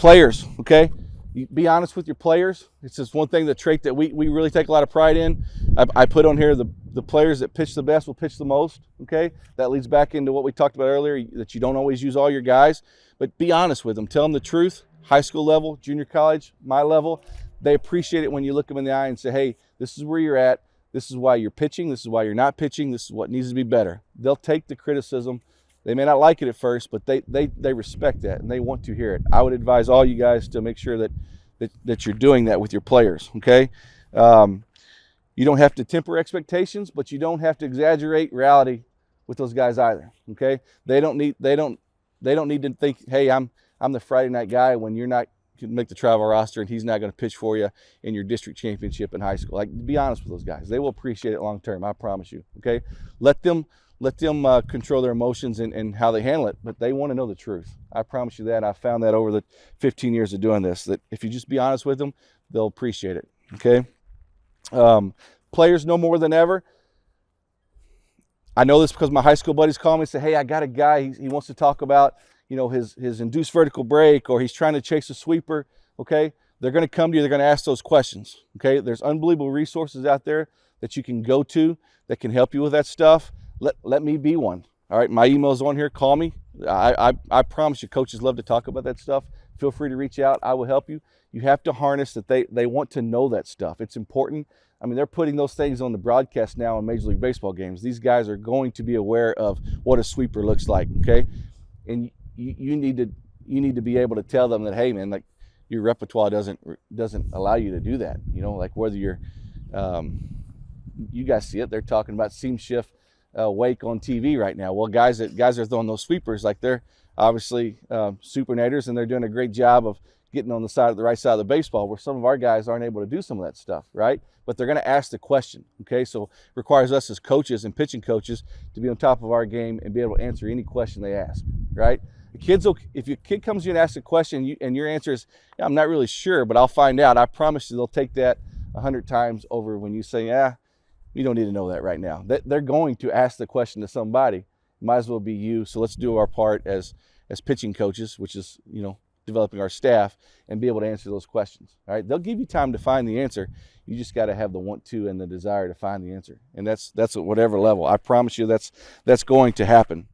Players, okay? You be honest with your players. It's just one thing, the trait that we really take a lot of pride in. I put on here the players that pitch the best will pitch the most, okay? That leads back into what we talked about earlier, that you don't always use all your guys, but be honest with them. Tell them the truth. High school level, junior college, my level, they appreciate it when you look them in the eye and say, hey, this is where you're at. This is why you're pitching. This is why you're not pitching. This is what needs to be better. They'll take the criticism. They may not like it at first, but they respect that and they want to hear it. I would advise all you guys to make sure that you're doing that with your players, okay? You don't have to temper expectations, but you don't have to exaggerate reality with those guys either, okay? They don't need to think, hey, I'm the Friday night guy when you're not can make the travel roster and he's not going to pitch for you in your district championship in high school. Like, be honest with those guys. They will appreciate it long term, I promise you, okay? Let them control their emotions and how they handle it, but they want to know the truth. I promise you that. I found that over the 15 years of doing this, that if you just be honest with them, they'll appreciate it, okay? Players know more than ever. I know this because my high school buddies call me and say, hey, I got a guy, he wants to talk about, you know, his induced vertical break, or he's trying to chase a sweeper, okay? They're going to come to you, they're going to ask those questions, okay? There's unbelievable resources out there that you can go to that can help you with that stuff. Let me be one, all right? My email's on here, call me. I promise you, coaches love to talk about that stuff. Feel free to reach out, I will help you. You have to harness that they want to know that stuff. It's important. I mean, they're putting those things on the broadcast now in Major League Baseball games. These guys are going to be aware of what a sweeper looks like, okay? And you need to be able to tell them that, hey, man, like, your repertoire doesn't allow you to do that. You know, like whether you're, you guys see it, they're talking about seam shift wake on TV right now. Well, guys are throwing those sweepers, like they're obviously supernators, and they're doing a great job of getting on the right side of the baseball, where some of our guys aren't able to do some of that stuff, right? But they're going to ask the question, okay? So it requires us as coaches and pitching coaches to be on top of our game and be able to answer any question they ask, right? If your kid comes to you and asks a question and your answer is, yeah, I'm not really sure, but I'll find out, I promise you they'll take that 100 times over when you say, you don't need to know that right now. They're going to ask the question to somebody. Might as well be you. So let's do our part as pitching coaches, which is, you know, developing our staff and be able to answer those questions. All right, they'll give you time to find the answer. You just got to have the want to and the desire to find the answer, and that's at whatever level. I promise you that's going to happen.